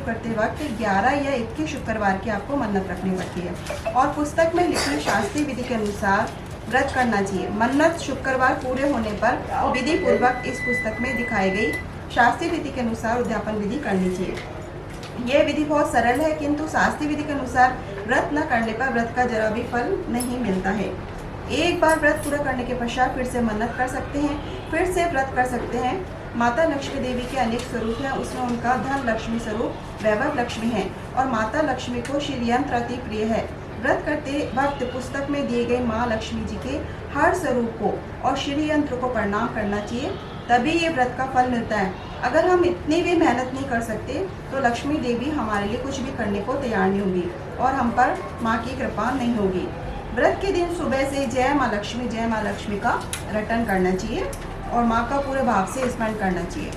करते वक्त 11 या 21 शुक्रवार की आपको मन्नत रखनी पड़ती है और पुस्तक में लिखी शास्त्रीय विधि के अनुसार व्रत करना चाहिए। मन्नत शुक्रवार पूरे होने पर विधि पूर्वक इस पुस्तक में दिखाई गई शास्त्रीय विधि के अनुसार उद्यापन विधि करनी चाहिए। यह विधि बहुत सरल है, किंतु शास्त्रीय विधि के अनुसार व्रत न करने पर व्रत का जरा भी फल नहीं मिलता है। एक बार व्रत पूरा करने के पश्चात फिर से मन्नत कर सकते हैं, फिर से व्रत कर सकते हैं। माता लक्ष्मी देवी के अनेक स्वरूप हैं, उसमें उनका धन लक्ष्मी स्वरूप वैभव लक्ष्मी है और माता लक्ष्मी को श्री यंत्र अति प्रिय है। व्रत करते वक्त पुस्तक में दिए गए माँ लक्ष्मी जी के हर स्वरूप को और श्री यंत्र को प्रणाम करना चाहिए, तभी ये व्रत का फल मिलता है। अगर हम इतनी भी मेहनत नहीं कर सकते तो लक्ष्मी देवी हमारे लिए कुछ भी करने को तैयार नहीं होगी और हम पर माँ की कृपा नहीं होगी। व्रत के दिन सुबह से जय माँ लक्ष्मी का रटन करना चाहिए और माँ का पूरे भाव से स्मरण करना चाहिए।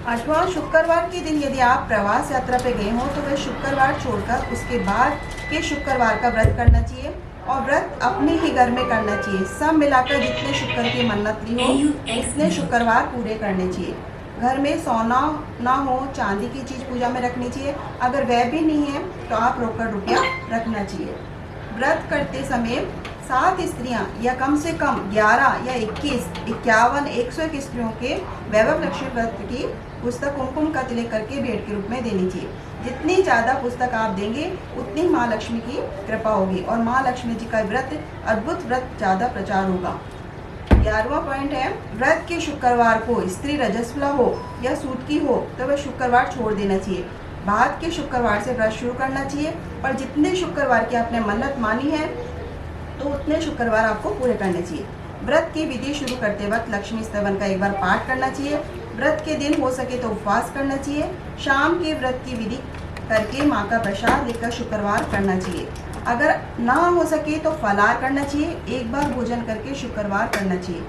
8वां शुक्रवार के दिन यदि आप प्रवास यात्रा पे गए हों तो वह शुक्रवार छोड़कर उसके बाद के शुक्रवार का व्रत करना चाहिए और व्रत अपने ही घर में करना चाहिए। सब मिलाकर जितने शुक्र की मन्नत ली हो उतने शुक्रवार पूरे करने चाहिए। घर में सोना ना हो, चांदी की चीज़ पूजा में रखनी चाहिए। अगर वह भी नहीं है तो आप रोकड़ रुपया रखना चाहिए। व्रत करते समय 7 स्त्रियां या कम से कम 11 या 21, 51, 101 स्त्रियों के वैभव लक्ष्मी व्रत की पुस्तक कुमकुम का तिलक करके भेंट के रूप में देनी चाहिए। जितनी ज़्यादा पुस्तक आप देंगे उतनी माँ लक्ष्मी की कृपा होगी और माँ लक्ष्मी जी का व्रत अद्भुत व्रत ज़्यादा प्रचार होगा। 11वां पॉइंट है, व्रत के शुक्रवार को स्त्री रजस्वला हो या सूत की हो तो वह शुक्रवार छोड़ देना चाहिए। बाद के शुक्रवार से व्रत शुरू करना चाहिए, पर जितने शुक्रवार की आपने मन्नत मानी है तो उतने शुक्रवार आपको पूरे करने चाहिए। व्रत की विधि शुरू करते वक्त लक्ष्मी स्तवन का एक बार पाठ करना चाहिए। व्रत के दिन हो सके तो उपवास करना चाहिए। शाम के व्रत की विधि करके माँ का प्रसाद लेकर शुक्रवार करना चाहिए। अगर ना हो सके तो फलाहार करना चाहिए। एक बार भोजन करके शुक्रवार करना चाहिए।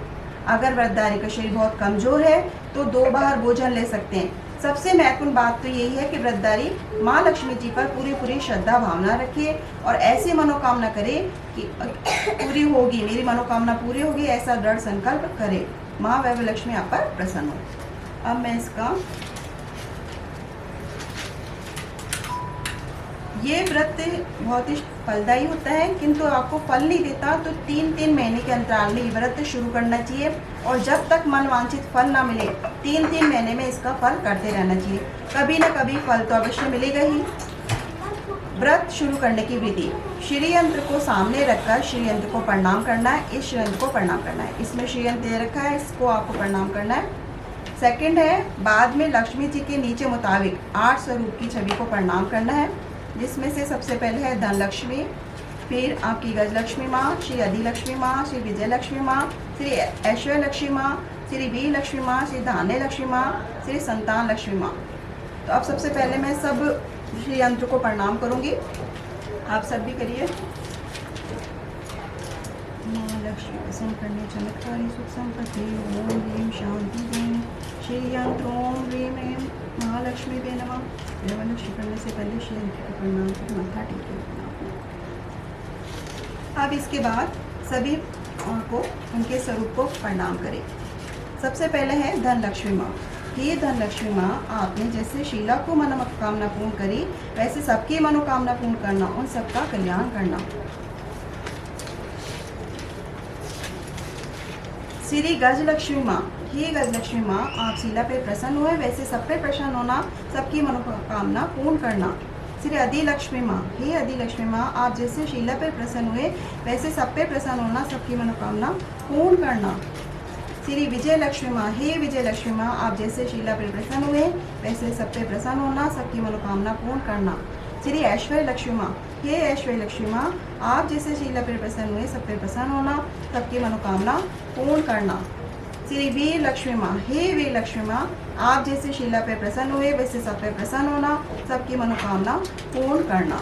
अगर व्रतधारी का शरीर बहुत कमजोर है तो 2 बार भोजन ले सकते हैं। सबसे महत्वपूर्ण बात तो यही है कि व्रतधारी माँ लक्ष्मी जी पर पूरी श्रद्धा भावना रखे और ऐसी मनोकामना करे कि पूरी होगी, मेरी मनोकामना पूरी होगी, ऐसा दृढ़ संकल्प करे। माँ वैभव लक्ष्मी आप पर प्रसन्न हो। अब मैं इसका ये व्रत बहुत ही फलदायी होता है, किंतु आपको फल नहीं देता तो 3-3 महीने के अंतराल में ये व्रत शुरू करना चाहिए और जब तक मन वांछित फल ना मिले 3-3 महीने में इसका फल करते रहना चाहिए। कभी ना कभी फल तो अवश्य मिलेगा ही। व्रत शुरू करने की विधि, श्री यंत्र को सामने रखकर श्री यंत्र को प्रणाम करना है। इस श्री यंत्र को प्रणाम करना है, इसमें श्री यंत्र दे रखा है, इसको आपको प्रणाम करना है। सेकंड है, बाद में लक्ष्मी जी के नीचे मुताबिक 8 स्वरूप की छवि को प्रणाम करना है, जिसमें से सबसे पहले है धन लक्ष्मी, फिर आपकी गजलक्ष्मी माँ, श्री अधिलक्ष्मी माँ, श्री विजय लक्ष्मी माँ, श्री ऐश्वर्य लक्ष्मी माँ, श्री वीर लक्ष्मी माँ, श्री धान्य लक्ष्मी माँ, श्री संतान लक्ष्मी माँ। तो अब सबसे पहले मैं सब श्री यंत्र को प्रणाम करूँगी, आप सब भी करिए। माँ लक्ष्मी प्रसन्न करने चमत्कारी सुख संपत्ति, ओम ह्रीम शांति दें। श्री यंत्र ओम ह्रीम ऐं महालक्ष्मी बे नमः। वैभव लक्ष्मी करने से पहले श्री यंत्र को प्रणाम कर माथा टेके। अब इसके बाद सभी को उनके स्वरूप को प्रणाम करें। सबसे पहले है धन लक्ष्मी माँ। हे धन लक्ष्मी माँ, आपने जैसे शीला को मनोकामना पूर्ण करी वैसे सबकी मनोकामना पूर्ण करना, उन सबका कल्याण करना। श्री गजलक्ष्मी माँ, हे गजलक्ष्मी माँ, आप शीला पे प्रसन्न हुए वैसे सब पे प्रसन्न होना, सबकी मनोकामना पूर्ण करना। श्री अधिलक्ष्मी माँ, हे अधिलक्ष्मी माँ, आप जैसे शीला पे प्रसन्न हुए वैसे सब पे प्रसन्न होना, सबकी मनोकामना पूर्ण करना। श्री विजय लक्ष्मी माँ, हे विजय लक्ष्मी माँ, आप जैसे शीला पे प्रसन्न हुए वैसे सब पे प्रसन्न होना, सबकी मनोकामना पूर्ण करना। श्री ऐश्वर्य लक्ष्मी माँ, हे ऐश्वर्य लक्ष्मी माँ, आप जैसे शीला पे प्रसन्न हुए सब पे प्रसन्न होना, सबकी मनोकामना पूर्ण करना। श्री वीर लक्ष्मी माँ, हे वीर लक्ष्मी माँ, आप जैसे शीला पे प्रसन्न हुए वैसे सब पे प्रसन्न होना, सबकी मनोकामना पूर्ण करना।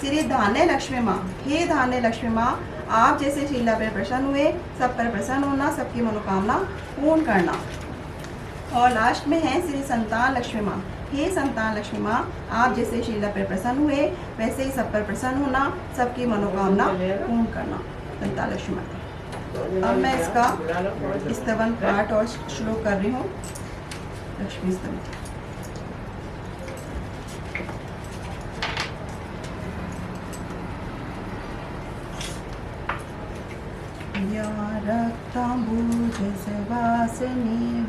श्री धान्य लक्ष्मी माँ, हे धान्य लक्ष्मी माँ, आप जैसे शीला पे प्रसन्न हुए सब पर प्रसन्न होना, सबकी मनोकामना पूर्ण करना। और लास्ट में है श्री संतान लक्ष्मी माँ, हे संतान लक्ष्मी माँ, आप जैसे शीला पर प्रसन्न हुए वैसे ही सब पर प्रसन्न होना, सबकी मनोकामना पूर्ण करना। संतान लक्ष्मी माँ। अब मैं इसका स्तवन पाठ और श्लोक कर रही हूँ। लक्ष्मी स्तवन। ताम्बूजसवासिनी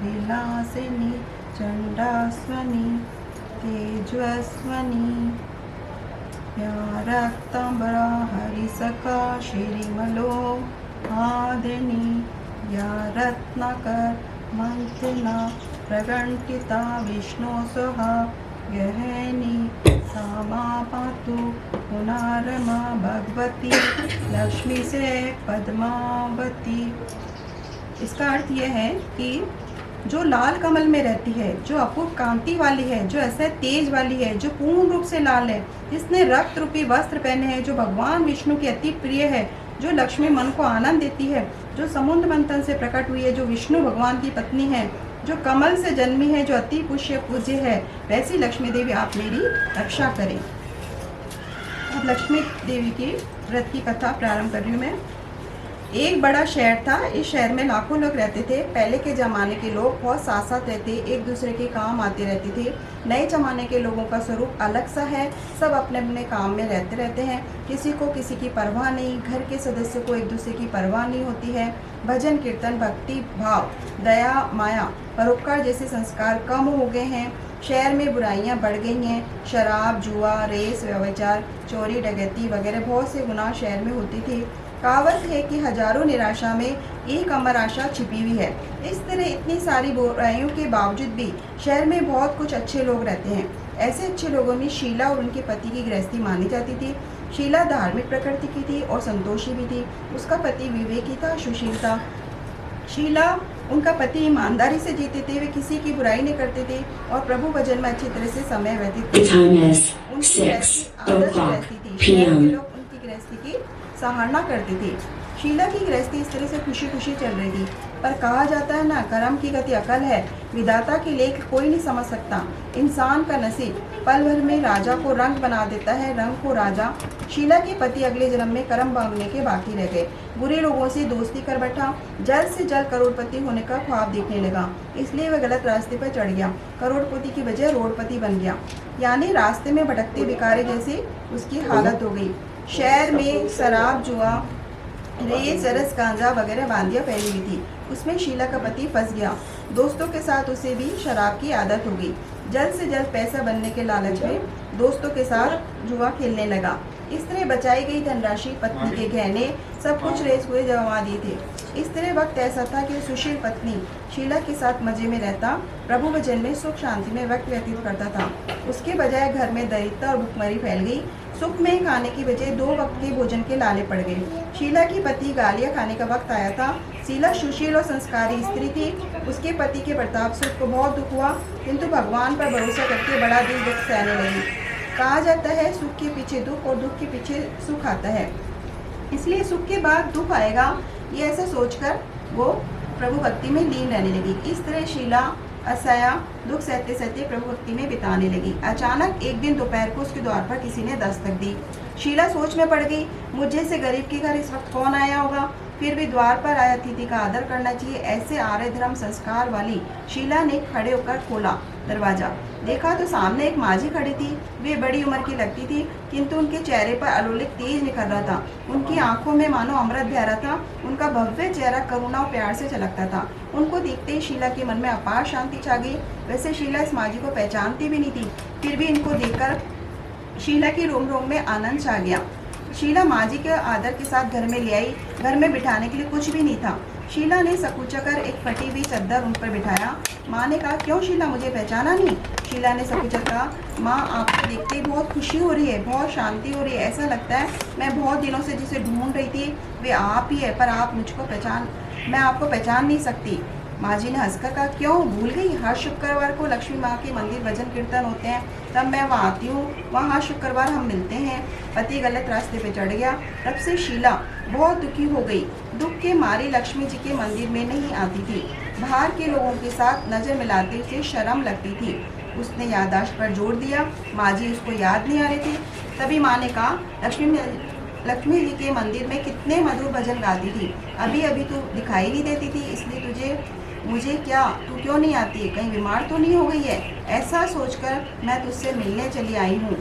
विलासिनी चण्डास्वनी तेजस्वनी या रक्तांबरा हरिसखा श्रीमलो आदिनी या रत्नाकर मंथना प्रकंठिता विष्णु सोहा गहनी सामा पातु पुनारमा भगवती लक्ष्मी से पद्मावती। इसका अर्थ यह है कि जो लाल कमल में रहती है, जो अपूर्व कांति वाली है, जो ऐसे तेज वाली है, जो पूर्ण रूप से लाल है, जिसने रक्त रूपी वस्त्र पहने हैं, जो भगवान विष्णु की अति प्रिय है, जो लक्ष्मी मन को आनंद देती है, जो समुद्र मंथन से प्रकट हुई है, जो विष्णु भगवान की पत्नी है, जो कमल से जन्मी है, जो अति पुष्य पूज्य है, वैसी लक्ष्मी देवी आप मेरी रक्षा करें। अब लक्ष्मी देवी की व्रत की कथा प्रारंभ कर रही हूँ मैं। एक बड़ा शहर था। इस शहर में लाखों लोग रहते थे। पहले के ज़माने के लोग बहुत साथ साथ रहते, एक दूसरे के काम आते रहते थे। नए ज़माने के लोगों का स्वरूप अलग सा है। सब अपने अपने काम में रहते हैं। किसी को किसी की परवाह नहीं, घर के सदस्य को एक दूसरे की परवाह नहीं होती है। भजन कीर्तन, भक्ति भाव, दया, माया, परोपकार जैसे संस्कार कम हो गए हैं। शहर में बुराइयां बढ़ गई हैं। शराब, जुआ, रेस, व्यभिचार, चोरी, डकैती वगैरह बहुत से गुनाह शहर में होती थी। कहावत है कि हजारों निराशा में एक अमर आशा छिपी हुई है। इस तरह इतनी सारी बुराइयों के बावजूद भी शहर में बहुत कुछ अच्छे लोग रहते हैं। ऐसे अच्छे लोगों में शीला और उनके पति की गृहस्थी मानी जाती थी। शीला धार्मिक प्रकृति की थी और संतोषी भी थी। उसका पति विवेकी था, सुशील था। शीला, उनका पति ईमानदारी से जीते थे, वे किसी की बुराई नहीं करते थे और प्रभु भजन में अच्छी तरह से समय व्यतीत करते थे। उनकी गृहस्थी आदर्श गृहस्थी थी। शहर के लोग उनकी गृहस्थी की सराहना करते थे। शीला की गृहस्थी इस तरह से खुशी खुशी चल रही थी। पर कहा जाता है ना, कर्म की गति अकल है, विधाता की लेख कोई नहीं समझ सकता। इंसान का नसीब पल भर में राजा को रंग बना देता है, रंग को राजा। शीला के पति अगले जन्म में कर्म भागने के बाकी रह गए। बुरे लोगों से दोस्ती कर बैठा। जल्द से जल्द करोड़पति होने का ख्वाब देखने लगा, इसलिए वह गलत रास्ते पर चढ़ गया। करोड़पति की बजाय रोडपति बन गया, यानी रास्ते में भटकते भिखारी जैसी उसकी हालत हो गई। शहर में शराब, जुआ, रेस, रस, गांजा वगैरह बांदियाँ फैली हुई थी। उसमें शीला का पति फंस गया। दोस्तों के साथ उसे भी शराब की आदत हो गई। जल्द से जल्द पैसा बनने के लालच में दोस्तों के साथ जुआ खेलने लगा। इस तरह बचाई गई धनराशि, पत्नी के गहने, सब कुछ रेस हुए जमा दिए थे। इस तरह वक्त ऐसा था कि सुशील पत्नी शीला के साथ मजे में रहता, प्रभु भजन में सुख शांति में वक्त व्यतीत करता था। उसके बजाय घर में दरिद्रता और भुखमरी फैल गई। सुख में खाने की बजाय 2 वक्त के भोजन के लाले पड़ गए। शीला की पति गालियां खाने का वक्त आया था। शीला सुशील और संस्कारी स्त्री थी। उसके पति के बर्ताव से उसको बहुत दुख हुआ, किंतु भगवान पर भरोसा करके बड़ा दिल दुख सहने लगी। कहा जाता है, सुख के पीछे दुख और दुख के पीछे सुख आता है, इसलिए सुख के बाद दुख आएगा, ये ऐसा सोचकर वो प्रभु भक्ति में लीन रहने लगी। इस तरह शीला असह्य दुख सहते सहते प्रभु भक्ति में बिताने लगी। अचानक एक दिन दोपहर को उसके द्वार पर किसी ने दस्तक दी। शीला सोच में पड़ गई, मुझे से गरीब के घर इस वक्त कौन आया होगा। फिर भी द्वार पर आया अतिथि का आदर करना चाहिए, ऐसे आर्य धर्म संस्कार वाली शीला ने खड़े होकर खोला दरवाजा। देखा तो सामने एक माझी खड़ी थी। वे बड़ी उम्र की लगती थी, किंतु उनके चेहरे पर अलौकिक तेज निखर रहा था। उनकी आंखों में मानो अमृत बह रहा था। उनका भव्य चेहरा करुणा और प्यार से चलकता था। उनको देखते ही शीला के मन में अपार शांति छा गई। वैसे शीला इस माझी को पहचानती भी नहीं थी, फिर भी इनको देखकर शीला की रोम रोम में आनंद छा गया। शीला माझी के आदर के साथ घर में ले आई। घर में बिठाने के लिए कुछ भी नहीं था। शीला ने सकुचकर एक फटी हुई चद्दर उन पर बिठाया। माँ ने कहा, क्यों शीला, मुझे पहचाना नहीं? शीला ने सकुचकर कहा, माँ आपको देखते ही बहुत खुशी हो रही है, बहुत शांति हो रही है। ऐसा लगता है मैं बहुत दिनों से जिसे ढूंढ रही थी वे आप ही है, पर मैं आपको पहचान नहीं सकती। माँ जी ने हंसकर कहा, क्यों भूल गई? हर शुक्रवार को लक्ष्मी माँ के मंदिर भजन कीर्तन होते हैं, तब मैं वहाँ आती हूँ। वहाँ हर शुक्रवार हम मिलते हैं। पति गलत रास्ते पे चढ़ गया। तब से शीला बहुत दुखी हो गई। दुख के मारे लक्ष्मी जी के मंदिर में नहीं आती थी। बाहर के लोगों के साथ नजर मिलाते उसे शर्म लगती थी। उसने याददाश्त पर जोर दिया। माँ जी उसको याद नहीं आ रही थी। तभी माँ ने कहा, लक्ष्मी जी के मंदिर में कितने मधुर भजन गाती थी, अभी अभी तू दिखाई नहीं देती थी, इसलिए मुझे क्या, तू क्यों नहीं आती? कहीं बीमार तो नहीं हो गई है? ऐसा सोचकर मैं तुझसे मिलने चली आई हूँ।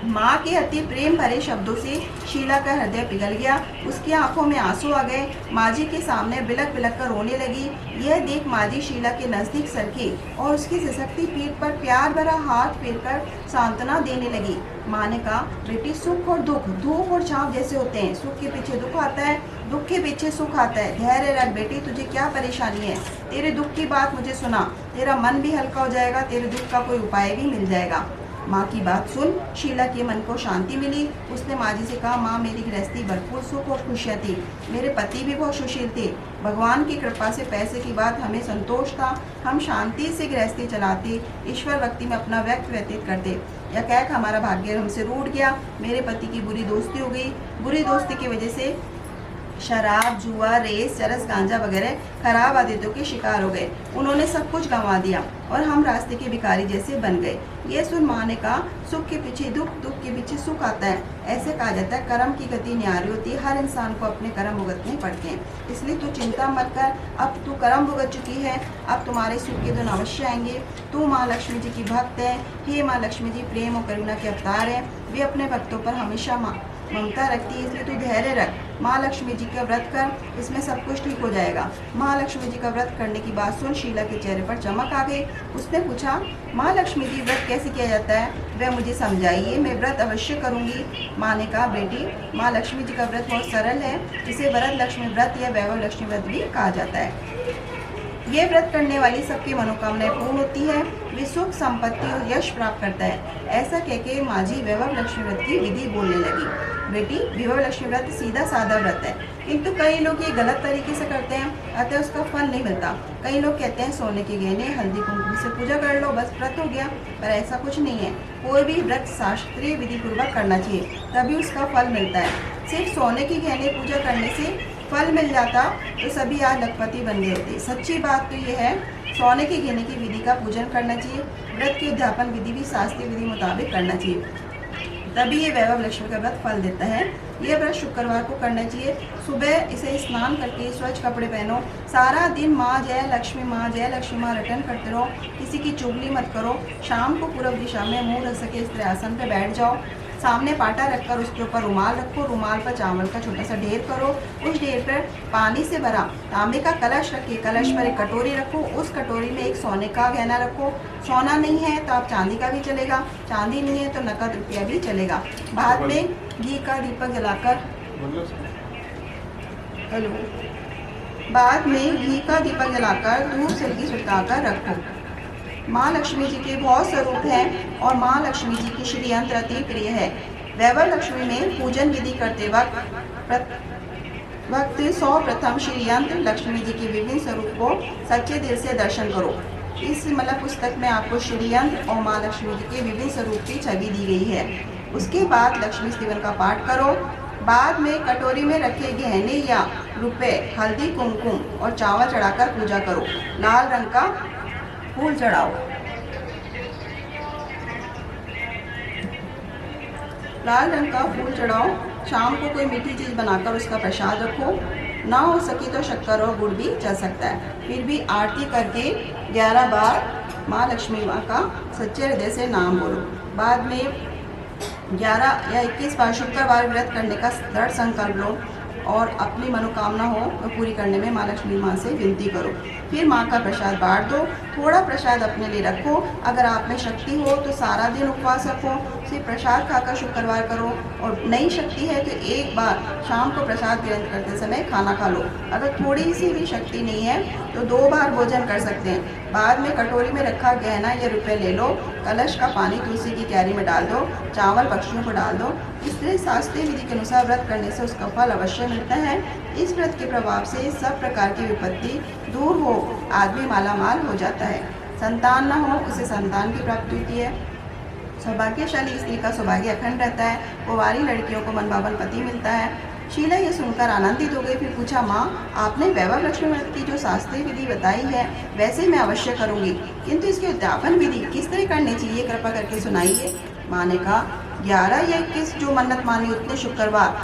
माँ के अति प्रेम भरे शब्दों से शीला का हृदय पिघल गया। उसकी आंखों में आंसू आ गए। माँ जी के सामने बिलक बिलक कर रोने लगी। यह देख माँ जी शीला के नजदीक सरकी और उसकी सिसकती पीठ पर प्यार भरा हाथ फेरकर सांत्वना देने लगी। माँ ने कहा, बेटी, सुख और दुख धूप और छांव जैसे होते हैं। सुख के पीछे दुख आता है, दुख के पीछे सुख आता है। धैर्य रख बेटी, तुझे क्या परेशानी है? तेरे दुख की बात मुझे सुना, तेरा मन भी हल्का हो जाएगा, तेरे दुख का कोई उपाय भी मिल जाएगा। माँ की बात सुन शीला के मन को शांति मिली। उसने माँ जी से कहा, माँ, मेरी गृहस्थी भरपूर सुख और खुशियाँ थी। मेरे पति भी बहुत सुशील थे। भगवान की कृपा से पैसे की बात हमें संतोष था। हम शांति से गृहस्थी चलाते, ईश्वर भक्ति में अपना वक्त व्यतीत करते। या कह हमारा भाग्य हमसे रूठ गया। मेरे पति की बुरी दोस्ती हो गई। बुरी दोस्ती की वजह से शराब, जुआ, रेस, चरस, गांजा वगैरह खराब आदतों के शिकार हो गए। उन्होंने सब कुछ गंवा दिया और हम रास्ते के भिखारी जैसे बन गए। ये सुन माँ ने कहा, सुख के पीछे दुख, दुख के पीछे सुख आता है। ऐसे कहा जाता है, कर्म की गति न्यारी होती है। हर इंसान को अपने कर्म भुगतने पड़ते हैं। इसलिए तू चिंता मत कर। अब तू कर्म भुगत चुकी है। अब तुम्हारे सुख के दिन अवश्य आएंगे। तू माँ लक्ष्मी जी की भक्त है। हे माँ लक्ष्मी जी प्रेम और करुणा के अवतार है। वे अपने भक्तों पर हमेशा ममता रखती है। इसलिए तू धैर्य रख। माँ लक्ष्मी जी का व्रत कर, इसमें सब कुछ ठीक हो जाएगा। माँ लक्ष्मी जी का व्रत करने की बात सुन शीला के चेहरे पर चमक आ गई। उसने पूछा, माँ लक्ष्मी जी व्रत कैसे किया जाता है? वह मुझे समझाइए, मैं व्रत अवश्य करूँगी। माँ ने कहा, बेटी, माँ लक्ष्मी जी का व्रत बहुत सरल है। इसे वरद लक्ष्मी व्रत या वैभव लक्ष्मी व्रत भी कहा जाता है। ये व्रत करने वाली सबकी मनोकामनाएं पूर्ण होती है। वे सुख, संपत्ति और यश प्राप्त करता है। ऐसा कहकर माँ जी वैभव लक्ष्मी व्रत की विधि बोलने लगी। बेटी, वैभव लक्ष्मी व्रत सीधा साधा व्रत है, किंतु कई लोग ये गलत तरीके से करते हैं, अतः उसका फल नहीं मिलता। कई लोग कहते हैं सोने के गहने, हल्दी कुमकुम से पूजा कर लो, बस व्रत हो गया। पर ऐसा कुछ नहीं है। कोई भी व्रत शास्त्रीय विधि पूर्वक करना चाहिए, तभी उसका फल मिलता है। सिर्फ सोने के गहने पूजा करने से फल मिल जाता तो सभी आज लखपति बन गए होते। सच्ची बात तो ये है, सोने के गहने की विधि का पूजन करना चाहिए। व्रत की उद्यापन विधि भी शास्त्रीय विधि मुताबिक करना चाहिए, तभी ये वैभव लक्ष्मी का व्रत फल देता है। ये व्रत शुक्रवार को करना चाहिए। सुबह इसे स्नान करके स्वच्छ कपड़े पहनो। सारा दिन माँ जय लक्ष्मी, माँ जय लक्ष्मी, माँ रटन करते रहो। किसी की चुगली मत करो। शाम को पूर्व दिशा में मुँह रख सके स्त्री आसन पर बैठ जाओ। सामने पाटा रखकर उसके ऊपर रुमाल रखो। रुमाल पर चावल का छोटा सा ढेर करो। उस ढेर पर पानी से भरा तांबे का कलश रखिए। कलश पर एक कटोरी रखो। उस कटोरी में एक सोने का गहना रखो। सोना नहीं है तो आप चांदी का भी चलेगा। चांदी नहीं है तो नकद रुपया भी चलेगा। बाद में घी का दीपक जलाकर बाद में घी का दीपक जलाकर धूप से घी छिड़काकर रखो। माँ लक्ष्मी जी के बहुत स्वरूप हैं और माँ लक्ष्मी जी की श्री यंत्र अति प्रिय है। वैभव लक्ष्मी में पूजन विधि करते वक्त सर्वप्रथम श्री यंत्र लक्ष्मी जी के विभिन्न स्वरूप को सच्चे दिल से दर्शन करो। इस पुस्तक में आपको श्री यंत्र और माँ लक्ष्मी जी के विभिन्न स्वरूप की छवि दी गई है। उसके बाद लक्ष्मी स्तवन का पाठ करो। बाद में कटोरी में रखे गहने या रुपए, हल्दी, कुमकुम और चावल चढ़ाकर पूजा करो। लाल रंग का फूल चढ़ाओ। लाल रंग का फूल चढ़ाओ। शाम को कोई मीठी चीज़ बनाकर उसका प्रसाद रखो। ना हो सके तो शक्कर और गुड़ भी चल सकता है। फिर भी आरती करके 11 बार माँ लक्ष्मी माँ का सच्चे हृदय से नाम बोलो। बाद में 11 या 21 बार शुक्रवार व्रत करने का दृढ़ संकल्प लो और अपनी मनोकामना हो तो पूरी करने में माँ लक्ष्मी माँ से विनती करो। फिर माँ का प्रसाद बांट दो। थोड़ा प्रसाद अपने लिए रखो। अगर आप में शक्ति हो तो सारा दिन उपवास रखो। सिर्फ प्रसाद खाकर शुक्रवार करो और नई शक्ति है तो एक बार शाम को प्रसाद ग्रहण करते समय खाना खा लो। अगर थोड़ी सी भी शक्ति नहीं है तो 2 बार भोजन कर सकते हैं। बाद में कटोरी में रखा गहना या रुपये ले लो। कलश का पानी तुलसी की क्यारी में डाल दो। चावल पक्षियों को डाल दो। इसलिए शास्त्रीय विधि के अनुसार व्रत करने से उसका फल अवश्य मिलता है। इस व्रत के प्रभाव से सब प्रकार की विपत्ति दूर हो, आदमी मालामाल हो जाता है। संतान न हो उसे संतान की प्राप्ति होती है। सौभाग्यशाली स्त्री का सौभाग्य अखंड रहता है। कुंवारी लड़कियों को मनभावन पति मिलता है। शीला ये सुनकर आनंदित हो गई। फिर पूछा, माँ, आपने वैभव लक्ष्मी व्रत की जो शास्त्रीय विधि बताई है वैसे मैं अवश्य करूँगी, किंतु इसकी उद्यापन विधि किस तरह करनी चाहिए, कृपा करके सुनाइए। माँ ने कहा, 11 या 21 जो मन्नत मानी उतने शुक्रवार